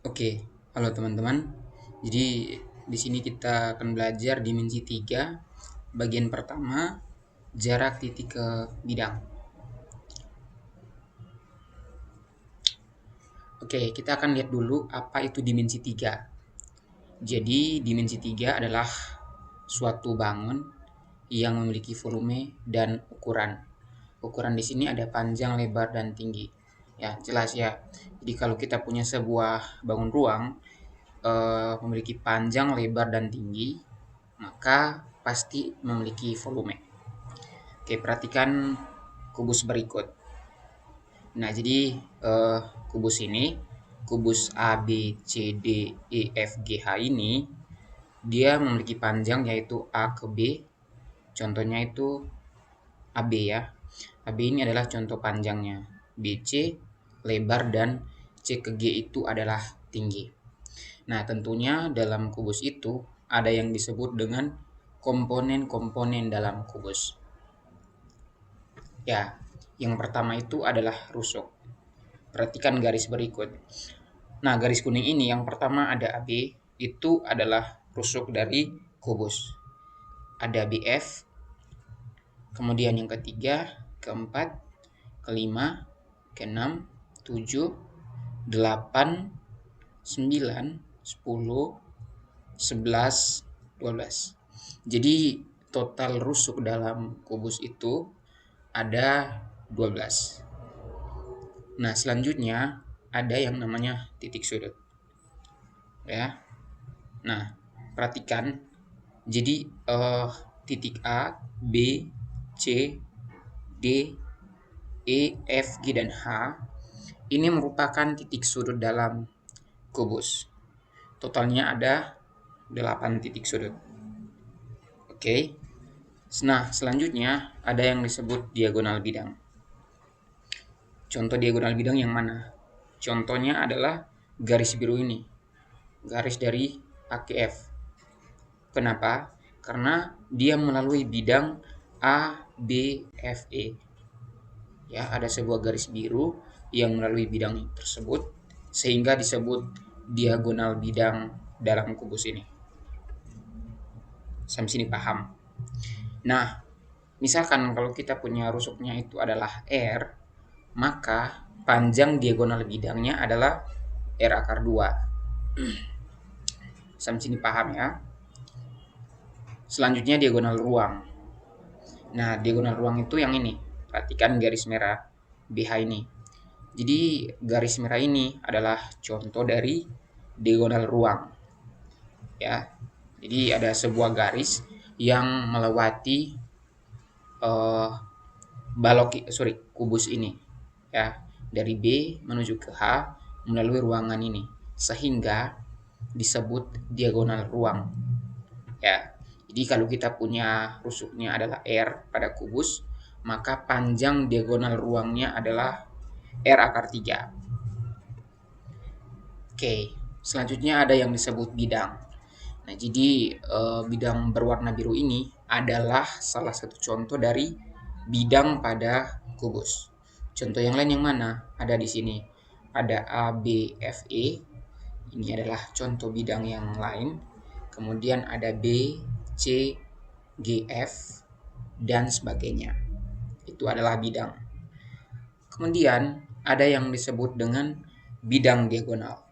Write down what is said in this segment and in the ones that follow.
Oke, halo teman-teman. Jadi di sini kita akan belajar dimensi 3, bagian pertama, jarak titik ke bidang. Oke, kita akan lihat dulu apa itu dimensi 3. Jadi dimensi 3 adalah suatu bangun yang memiliki volume dan ukuran. Ukuran di sini ada panjang, lebar, dan tinggi. Ya, jelas ya. Jadi kalau kita punya sebuah bangun ruang memiliki panjang, lebar, dan tinggi, maka pasti memiliki volume. Oke, perhatikan kubus berikut. Nah, jadi eh, kubus ini, kubus A, B, C, D, E, F, G, H ini, dia memiliki panjang yaitu A ke B. Contohnya itu AB ya. AB ini adalah contoh panjangnya. BC lebar dan C ke G itu adalah tinggi. Nah, tentunya dalam kubus itu ada yang disebut dengan komponen-komponen dalam kubus. Ya, yang pertama itu adalah rusuk. Perhatikan garis berikut. Nah, garis kuning ini yang pertama ada AB, itu adalah rusuk dari kubus. Ada BF, kemudian yang ketiga, keempat, kelima, keenam, tujuh, delapan, sembilan, 10, 11, 12. Jadi total rusuk dalam kubus itu ada 12. Nah, selanjutnya ada yang namanya titik sudut. Ya. Nah, perhatikan. Jadi titik A, B, C, D, E, F, G, dan H ini merupakan titik sudut dalam kubus. Totalnya ada 8 titik sudut. Oke. Nah, selanjutnya ada yang disebut diagonal bidang. Contoh diagonal bidang yang mana? Contohnya adalah garis biru ini. Garis dari A ke F. Kenapa? Karena dia melalui bidang A, B, F, E. Ya, ada sebuah garis biru yang melalui bidang tersebut sehingga disebut diagonal bidang dalam kubus ini. Sampai sini paham? Nah, misalkan kalau kita punya rusuknya itu adalah R, maka panjang diagonal bidangnya adalah R akar 2. Sampai sini paham ya? Selanjutnya diagonal ruang. Nah, diagonal ruang itu yang ini. Perhatikan garis merah BH ini. Jadi garis merah ini adalah contoh dari diagonal ruang. Ya. Jadi ada sebuah garis yang melewati kubus ini. Ya, dari B menuju ke H melalui ruangan ini sehingga disebut diagonal ruang. Ya. Jadi kalau kita punya rusuknya adalah R pada kubus, maka panjang diagonal ruangnya adalah R akar 3. Oke, selanjutnya ada yang disebut bidang. Nah, jadi bidang berwarna biru ini adalah salah satu contoh dari bidang pada kubus. Contoh yang lain yang mana? Ada di sini. Ada A, B, F, E. Ini adalah contoh bidang yang lain. Kemudian ada B, C, G, F, dan sebagainya. Itu adalah bidang. Kemudian ada yang disebut dengan bidang diagonal.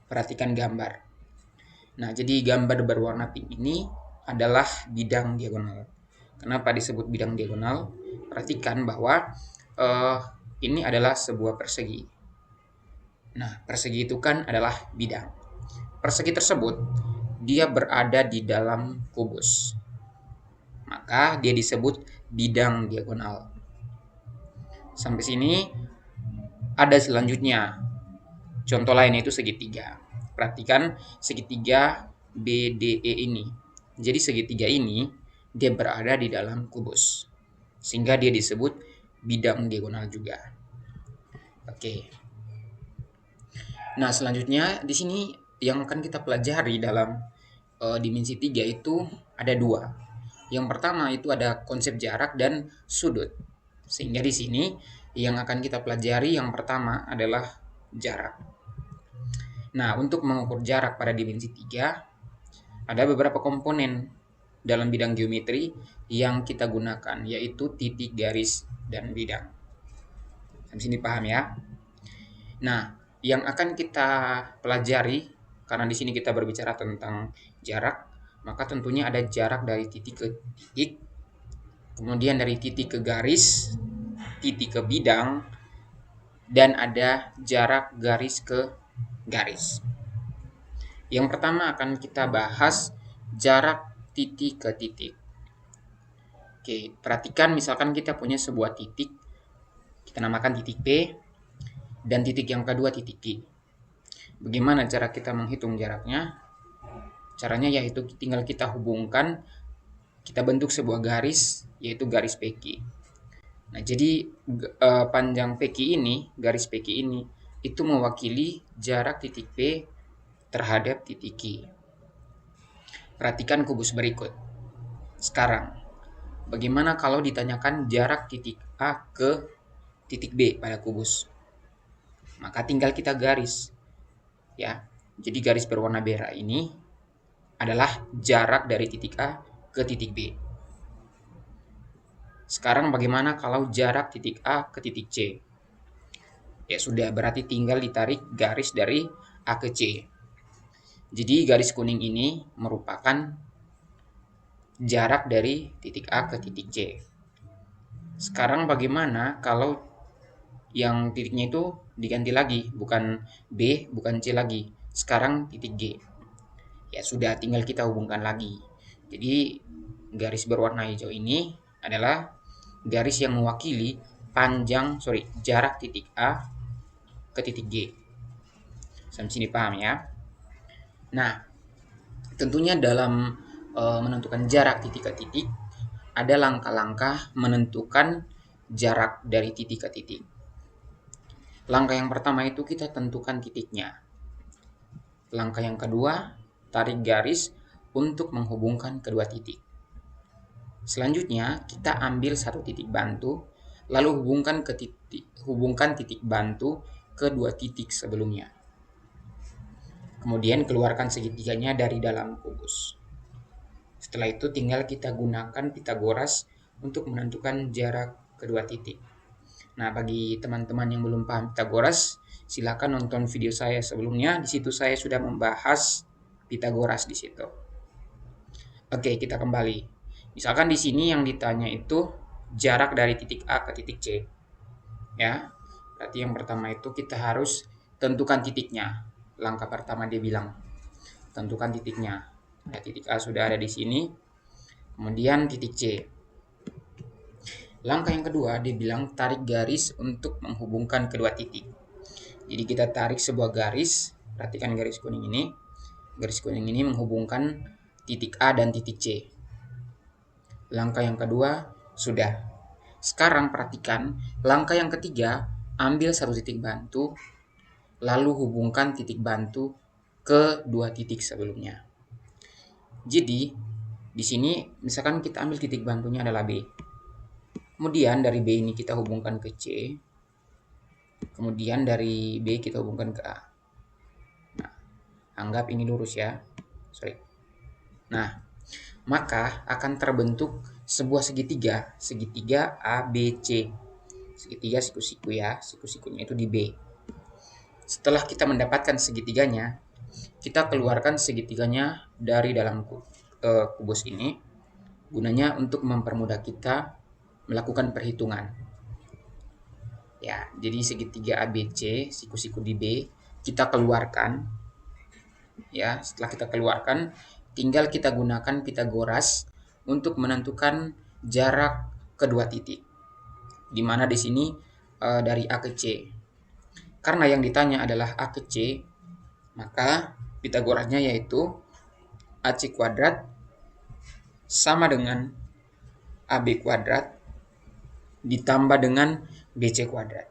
Perhatikan gambar. Nah, jadi gambar berwarna pink ini adalah bidang diagonal. Kenapa disebut bidang diagonal? Perhatikan bahwa ini adalah sebuah persegi. Nah, persegi itu kan adalah bidang. Persegi tersebut dia berada di dalam kubus. Maka dia disebut bidang diagonal. Sampai sini ada selanjutnya. Contoh lain itu segitiga. Perhatikan segitiga BDE ini. Jadi segitiga ini dia berada di dalam kubus. Sehingga dia disebut bidang diagonal juga. Oke. Nah, selanjutnya di sini yang akan kita pelajari dalam dimensi 3 itu ada 2. Yang pertama itu ada konsep jarak dan sudut. Sehingga di sini yang akan kita pelajari yang pertama adalah jarak. Nah, untuk mengukur jarak pada dimensi 3, ada beberapa komponen dalam bidang geometri yang kita gunakan, yaitu titik, garis, dan bidang. Sampai sini paham ya? Nah, yang akan kita pelajari, karena di sini kita berbicara tentang jarak, maka tentunya ada jarak dari titik ke titik, kemudian dari titik ke garis, titik ke bidang, dan ada jarak garis ke garis. Yang pertama akan kita bahas jarak titik ke titik. Oke, perhatikan misalkan kita punya sebuah titik, kita namakan titik P, dan titik yang kedua titik Q. Bagaimana cara kita menghitung jaraknya? Caranya yaitu tinggal kita hubungkan, kita bentuk sebuah garis, yaitu garis PQ. Nah, jadi panjang PQ ini, garis PQ ini, itu mewakili jarak titik P terhadap titik Q. Perhatikan kubus berikut. Sekarang, bagaimana kalau ditanyakan jarak titik A ke titik B pada kubus? Maka tinggal kita garis. Ya. Jadi garis berwarna merah ini adalah jarak dari titik A ke titik B. Sekarang bagaimana kalau jarak titik A ke titik C? Ya sudah, berarti tinggal ditarik garis dari A ke C. Jadi garis kuning ini merupakan jarak dari titik A ke titik C. Sekarang bagaimana kalau yang titiknya itu diganti lagi, bukan B, bukan C lagi. Sekarang titik G. Ya sudah, tinggal kita hubungkan lagi. Jadi garis berwarna hijau ini adalah garis yang mewakili jarak titik A ke titik G. Sampai sini paham ya? Nah, tentunya dalam menentukan jarak titik ke titik, ada langkah-langkah menentukan jarak dari titik ke titik. Langkah yang pertama itu kita tentukan titiknya. Langkah yang kedua, tarik garis untuk menghubungkan kedua titik. Selanjutnya, kita ambil satu titik bantu, lalu hubungkan titik bantu ke dua titik sebelumnya. Kemudian keluarkan segitiganya dari dalam kubus. Setelah itu tinggal kita gunakan Pitagoras untuk menentukan jarak kedua titik. Nah, bagi teman-teman yang belum paham Pitagoras, silakan nonton video saya sebelumnya. Di situ saya sudah membahas Pitagoras di situ. Oke, kita kembali. Misalkan di sini yang ditanya itu jarak dari titik A ke titik C. Ya. Berarti yang pertama itu kita harus tentukan titiknya. Langkah pertama dia bilang, tentukan titiknya. Nah, titik A sudah ada di sini. Kemudian titik C. Langkah yang kedua, dia bilang tarik garis untuk menghubungkan kedua titik. Jadi kita tarik sebuah garis, perhatikan garis kuning ini. Garis kuning ini menghubungkan titik A dan titik C. Langkah yang kedua, sudah. Sekarang perhatikan, langkah yang ketiga, ambil satu titik bantu, lalu hubungkan titik bantu ke dua titik sebelumnya. Jadi, di sini misalkan kita ambil titik bantunya adalah B. Kemudian dari B ini kita hubungkan ke C. Kemudian dari B kita hubungkan ke A. Nah, anggap ini lurus ya. Nah, maka akan terbentuk sebuah segitiga ABC. Segitiga siku-siku ya, siku-sikunya itu di B. Setelah kita mendapatkan segitiganya, kita keluarkan segitiganya dari dalam kubus ini, gunanya untuk mempermudah kita melakukan perhitungan. Ya, jadi segitiga ABC, siku-siku di B, kita keluarkan. Ya, setelah kita keluarkan, tinggal kita gunakan Pitagoras untuk menentukan jarak kedua titik. Di mana di sini dari A ke C. Karena yang ditanya adalah A ke C, maka Pitagorasnya yaitu AC kuadrat sama dengan AB kuadrat ditambah dengan BC kuadrat.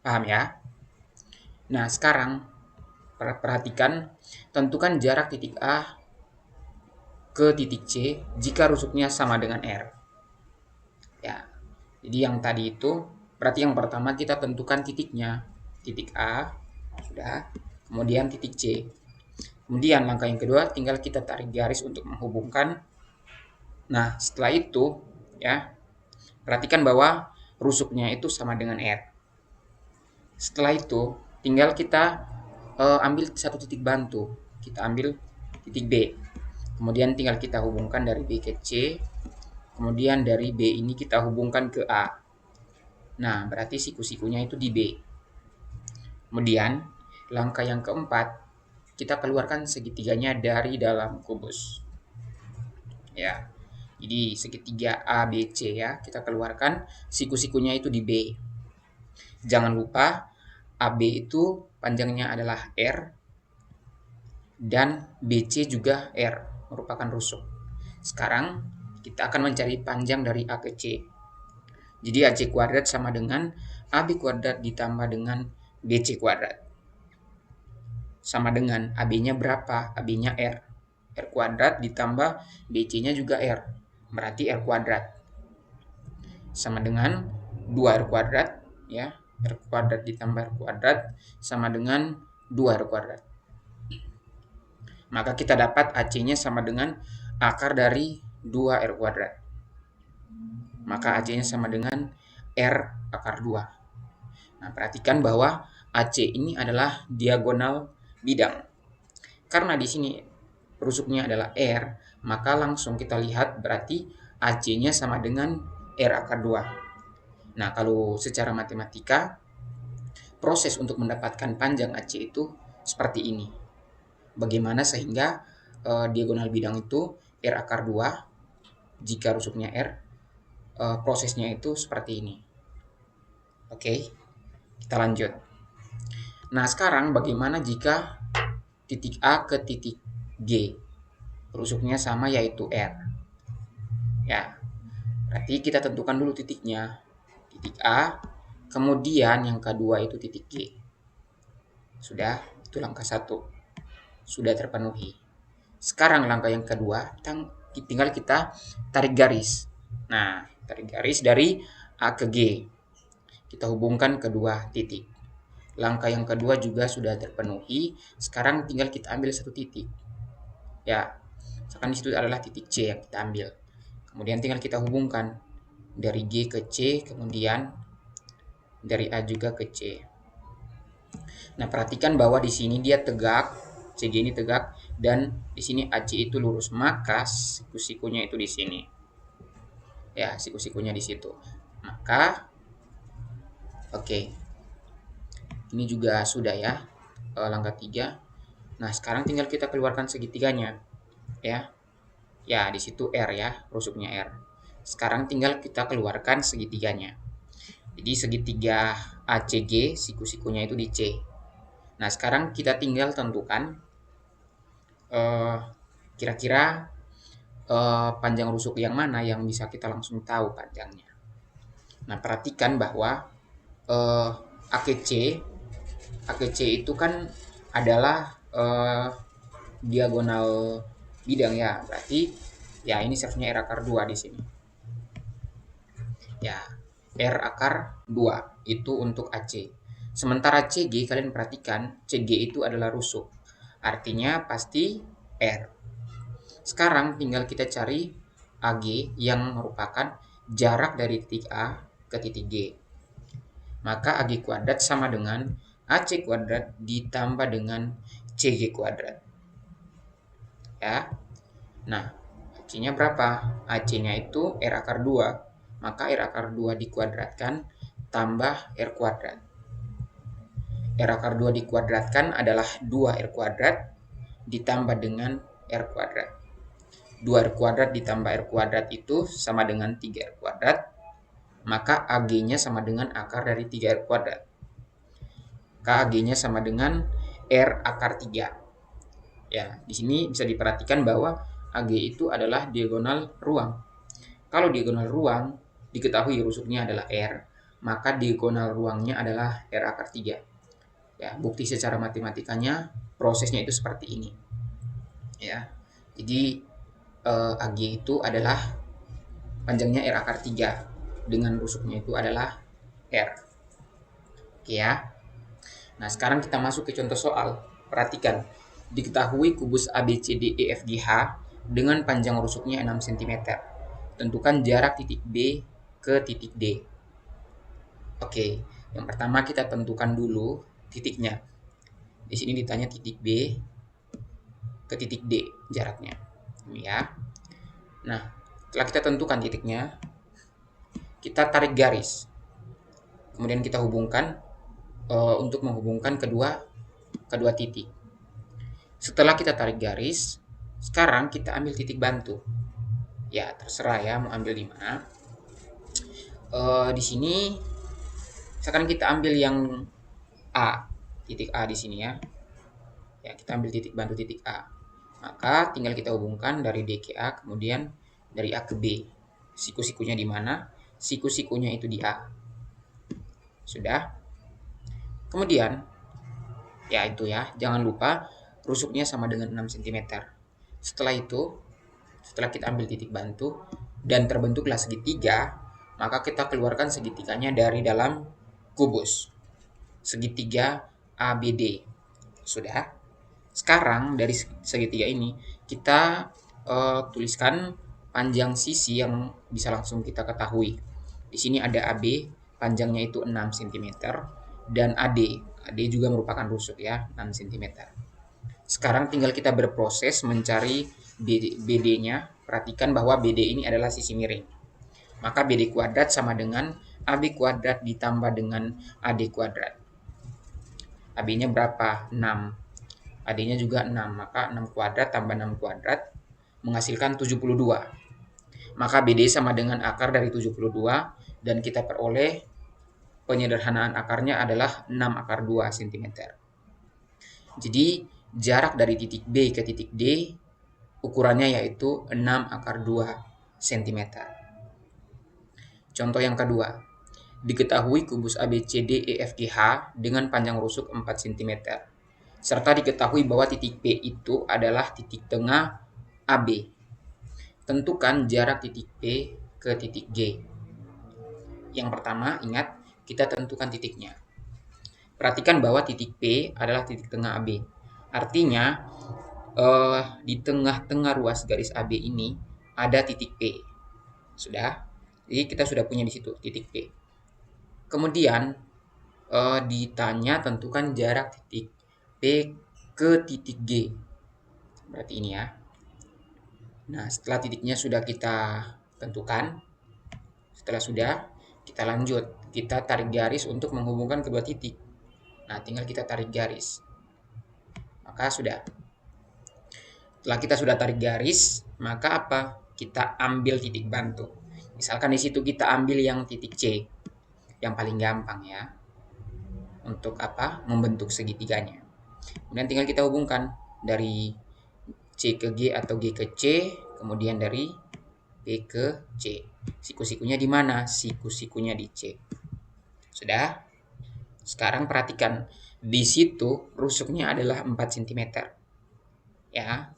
Paham ya? Nah, sekarang perhatikan, tentukan jarak titik A ke titik C jika rusuknya sama dengan R. Ya. Jadi yang tadi itu berarti yang pertama kita tentukan titiknya. Titik A sudah. kemudian titik C. Kemudian langkah yang kedua tinggal kita tarik garis untuk menghubungkan. Nah, setelah itu ya, perhatikan bahwa rusuknya itu sama dengan R. Setelah itu tinggal kita ambil satu titik bantu. Kita ambil titik B. Kemudian tinggal kita hubungkan dari B ke C. Kemudian dari B ini kita hubungkan ke A. Nah, berarti siku-sikunya itu di B. Kemudian langkah yang keempat, kita keluarkan segitiganya dari dalam kubus. Ya. Jadi segitiga A, B, C ya, kita keluarkan siku-sikunya itu di B. Jangan lupa AB itu panjangnya adalah R dan BC juga R, merupakan rusuk. Sekarang kita akan mencari panjang dari A ke C. Jadi AC kuadrat sama dengan AB kuadrat ditambah dengan BC kuadrat. Sama dengan AB-nya berapa? AB-nya R. R kuadrat ditambah BC-nya juga R. Berarti R kuadrat. Sama dengan 2R kuadrat ya. R kuadrat ditambah R kuadrat sama dengan 2R kuadrat. Maka kita dapat AC-nya sama dengan akar dari 2R kuadrat. Maka AC-nya sama dengan R akar 2. Nah, perhatikan bahwa AC ini adalah diagonal bidang. Karena di sini rusuknya adalah R, maka langsung kita lihat berarti AC-nya sama dengan R akar 2. Nah, kalau secara matematika, proses untuk mendapatkan panjang AC itu seperti ini. Bagaimana sehingga diagonal bidang itu R akar 2, jika rusuknya R, prosesnya itu seperti ini. Oke, kita lanjut. Nah, sekarang bagaimana jika titik A ke titik G? Rusuknya sama yaitu R. Ya, berarti kita tentukan dulu titiknya. Titik A, kemudian yang kedua itu titik G. Sudah, itu langkah 1. Sudah terpenuhi. Sekarang langkah yang kedua, tinggal kita tarik garis. Nah, tarik garis dari A ke G. Kita hubungkan kedua titik. Langkah yang kedua juga sudah terpenuhi. Sekarang tinggal kita ambil satu titik. Ya, misalkan di situ adalah titik C yang kita ambil. Kemudian tinggal kita hubungkan dari G ke C, kemudian dari A juga ke C. Nah, perhatikan bahwa di sini dia tegak, CG ini tegak, dan di sini AC itu lurus. Maka siku-sikunya itu di sini. Ya, siku-sikunya di situ. Maka, oke. Ini juga sudah ya, langkah 3. Nah, sekarang tinggal kita keluarkan segitiganya. Ya, ya di situ R ya, rusuknya R. Sekarang tinggal kita keluarkan segitiganya. Jadi segitiga ACG, siku-sikunya itu di C. Nah, sekarang kita tinggal tentukan kira-kira panjang rusuk yang mana yang bisa kita langsung tahu panjangnya. Nah, perhatikan bahwa AKC itu kan adalah diagonal bidang ya. Berarti ya ini serve-nya R akar 2 di sini. Ya, R akar 2 itu untuk AC. Sementara CG kalian perhatikan, CG itu adalah rusuk. Artinya pasti R. Sekarang tinggal kita cari AG yang merupakan jarak dari titik A ke titik G. Maka AG kuadrat sama dengan AC kuadrat ditambah dengan CG kuadrat. Ya. Nah, AC-nya berapa? AC-nya itu R akar 2. Maka R akar 2 dikuadratkan tambah R kuadrat. R akar 2 dikuadratkan adalah 2R kuadrat ditambah dengan R kuadrat. 2R kuadrat ditambah R kuadrat itu sama dengan 3R kuadrat. Maka AG-nya sama dengan akar dari 3R kuadrat. Maka AG-nya sama dengan R akar 3. Ya, di sini bisa diperhatikan bahwa AG itu adalah diagonal ruang. Kalau diagonal ruang diketahui rusuknya adalah R, maka diagonal ruangnya adalah R akar 3. Ya, bukti secara matematikanya prosesnya itu seperti ini. Ya. Jadi AG itu adalah panjangnya R akar 3 dengan rusuknya itu adalah R. Oke ya. Nah, sekarang kita masuk ke contoh soal. Perhatikan, diketahui kubus ABCDEFGH dengan panjang rusuknya 6 cm. Tentukan jarak titik B ke titik D. Oke, yang pertama kita tentukan dulu titiknya. Di sini ditanya titik B ke titik D jaraknya. Ini ya. Nah, setelah kita tentukan titiknya, kita tarik garis. Kemudian kita hubungkan untuk menghubungkan kedua titik. Setelah kita tarik garis, sekarang kita ambil titik bantu. Ya, terserah ya mau ambil di mana. Di sini sekarang kita ambil yang A, titik A di sini ya. Ya, kita ambil titik bantu titik A. Maka tinggal kita hubungkan dari D ke A, kemudian dari A ke B. Siku-sikunya di mana? Siku-sikunya itu di A. Sudah? Kemudian, ya itu ya, jangan lupa rusuknya sama dengan 6 cm. Setelah itu, setelah kita ambil titik bantu dan terbentuklah segitiga, maka kita keluarkan segitiganya dari dalam kubus. Segitiga ABD. Sudah? Sekarang dari segitiga ini kita tuliskan panjang sisi yang bisa langsung kita ketahui. Di sini ada AB, panjangnya itu 6 cm dan AD. AD juga merupakan rusuk ya, 6 cm. Sekarang tinggal kita berproses mencari BD-nya. Perhatikan bahwa BD ini adalah sisi miring. Maka BD kuadrat sama dengan AB kuadrat ditambah dengan AD kuadrat. AB-nya berapa? 6. AD-nya juga 6, maka 6 kuadrat tambah 6 kuadrat menghasilkan 72. Maka BD sama dengan akar dari 72 dan kita peroleh penyederhanaan akarnya adalah 6 akar 2 cm. Jadi jarak dari titik B ke titik D ukurannya yaitu 6 akar 2 cm. Contoh yang kedua, diketahui kubus ABCDEFGH dengan panjang rusuk 4 cm. Serta diketahui bahwa titik P itu adalah titik tengah AB. Tentukan jarak titik P ke titik G. Yang pertama, ingat, kita tentukan titiknya. Perhatikan bahwa titik P adalah titik tengah AB. Artinya, di tengah-tengah ruas garis AB ini ada titik P. Sudah? Jadi kita sudah punya di situ titik P. Kemudian, ditanya tentukan jarak titik P ke titik G. Berarti ini ya. Nah, setelah titiknya sudah kita tentukan, setelah sudah, kita lanjut. Kita tarik garis untuk menghubungkan kedua titik. Nah, tinggal kita tarik garis. Maka sudah. Setelah kita sudah tarik garis, maka apa? Kita ambil titik bantu. Misalkan di situ kita ambil yang titik C. Yang paling gampang ya. Untuk apa? Membentuk segitiganya. Kemudian tinggal kita hubungkan dari C ke G atau G ke C, kemudian dari B ke C. Siku-sikunya di mana? Siku-sikunya di C. Sudah? Sekarang perhatikan, di situ rusuknya adalah 4 cm. Ya.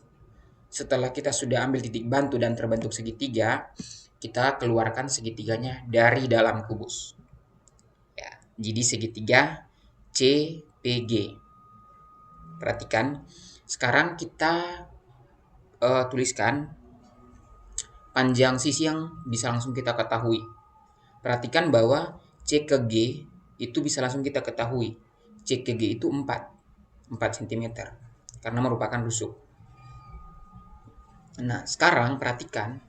Setelah kita sudah ambil titik bantu dan terbentuk segitiga, kita keluarkan segitiganya dari dalam kubus. Ya, jadi segitiga CPG. Perhatikan, sekarang kita tuliskan panjang sisi yang bisa langsung kita ketahui. Perhatikan bahwa C ke G itu bisa langsung kita ketahui. C ke G itu 4 cm karena merupakan rusuk. Nah, sekarang perhatikan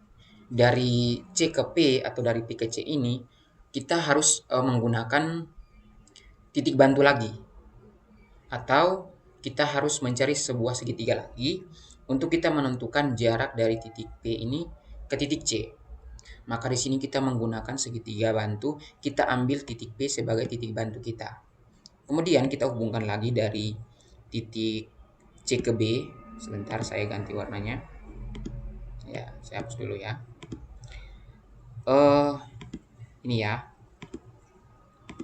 dari C ke P atau dari P ke C ini kita harus menggunakan titik bantu lagi. Atau kita harus mencari sebuah segitiga lagi untuk kita menentukan jarak dari titik P ini ke titik C. Maka di sini kita menggunakan segitiga bantu, kita ambil titik P sebagai titik bantu kita. Kemudian kita hubungkan lagi dari titik C ke B. Sebentar saya ganti warnanya. Ya, saya hapus dulu ya. Ini ya.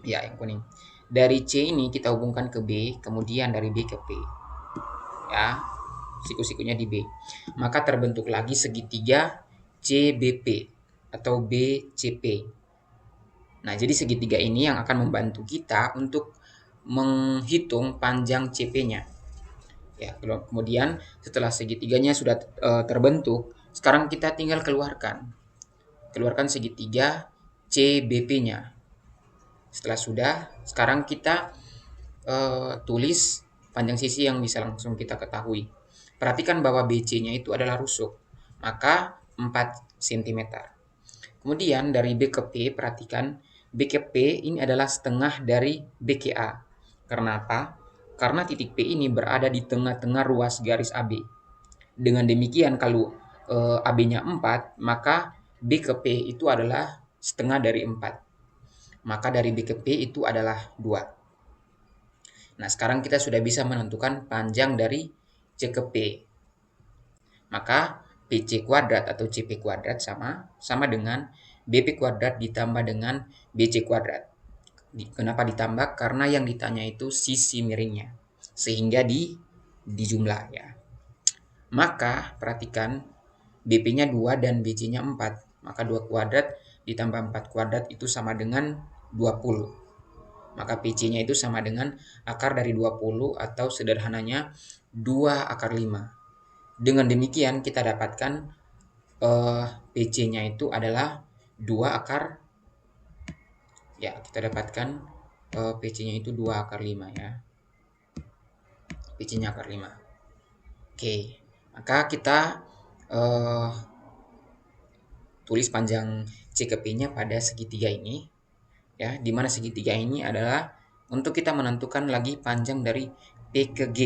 Ya, yang kuning. Dari C ini kita hubungkan ke B, kemudian dari B ke P. Ya, siku-sikunya di B. Maka terbentuk lagi segitiga CBP atau BCP. Nah, jadi segitiga ini yang akan membantu kita untuk menghitung panjang CP-nya. Ya, kemudian setelah segitiganya sudah terbentuk, sekarang kita tinggal keluarkan. Keluarkan segitiga CBP-nya. Setelah sudah, sekarang kita tulis panjang sisi yang bisa langsung kita ketahui. Perhatikan bahwa BC-nya itu adalah rusuk, maka 4 cm. Kemudian dari B ke P, perhatikan B ke P ini adalah setengah dari B ke A. Karena apa? Karena titik P ini berada di tengah-tengah ruas garis AB. Dengan demikian kalau AB-nya 4, maka B ke P itu adalah setengah dari 4. Maka dari B ke P itu adalah 2. Nah, sekarang kita sudah bisa menentukan panjang dari C ke P. Maka PC kuadrat atau CP kuadrat sama dengan BP kuadrat ditambah dengan BC kuadrat. Kenapa ditambah? Karena yang ditanya itu sisi miringnya. Sehingga dijumlah ya. Maka perhatikan BP-nya 2 dan BC-nya 4. Maka 2 kuadrat ditambah 4 kuadrat itu sama dengan 20. Maka PC-nya itu sama dengan akar dari 20 atau sederhananya 2 akar 5. Dengan demikian kita dapatkan PC-nya itu adalah 2 akar, ya kita dapatkan PC-nya itu 2 akar 5 ya. PC-nya akar 5. Oke, maka kita tulis panjang C ke P-nya pada segitiga ini ya, di mana segitiga ini adalah untuk kita menentukan lagi panjang dari P ke G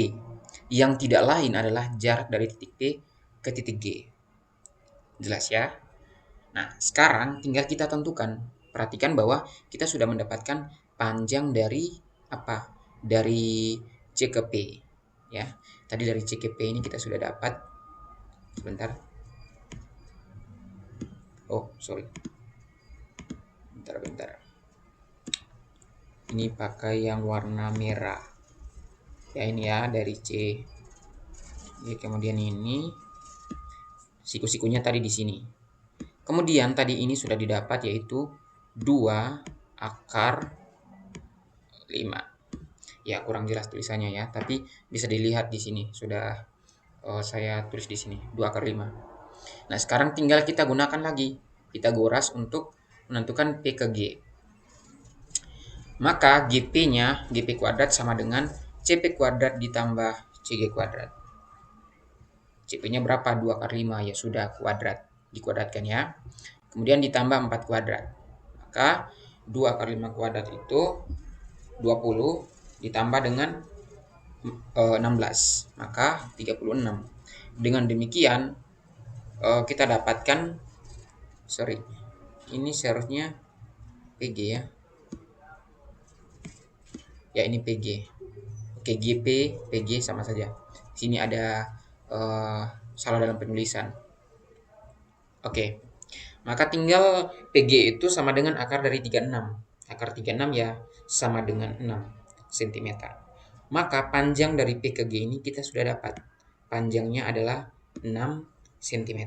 yang tidak lain adalah jarak dari titik P ke titik G. Jelas ya? Nah, sekarang tinggal kita tentukan. Perhatikan bahwa kita sudah mendapatkan panjang dari apa? Dari C ke P ya. Tadi dari C ke P ini kita sudah dapat. Sebentar. Oh, sorry. Bentar. Ini pakai yang warna merah. Ya ini ya dari C. Jadi kemudian ini siku-sikunya tadi di sini. Kemudian tadi ini sudah didapat yaitu 2 akar 5. Ya kurang jelas tulisannya ya, tapi bisa dilihat di sini sudah saya tulis di sini 2 akar 5. Nah, sekarang tinggal kita gunakan lagi Pitagoras untuk menentukan P ke G. Maka GP-nya, GP kuadrat sama dengan CP kuadrat ditambah CG kuadrat. CP-nya berapa? 2 akar 5, ya sudah kuadrat. Dikuadratkan ya. Kemudian ditambah 4 kuadrat. Maka 2 akar 5 kuadrat itu 20 ditambah dengan 16. Maka 36. Dengan demikian kita dapatkan, sorry, ini seharusnya PG ya. Ya ini PG. Oke, GP, PG sama saja. Sini ada salah dalam penulisan. Oke. Maka tinggal PG itu sama dengan akar dari 36. Akar 36 ya sama dengan 6 cm. Maka panjang dari P ke G ini kita sudah dapat. Panjangnya adalah 6 cm.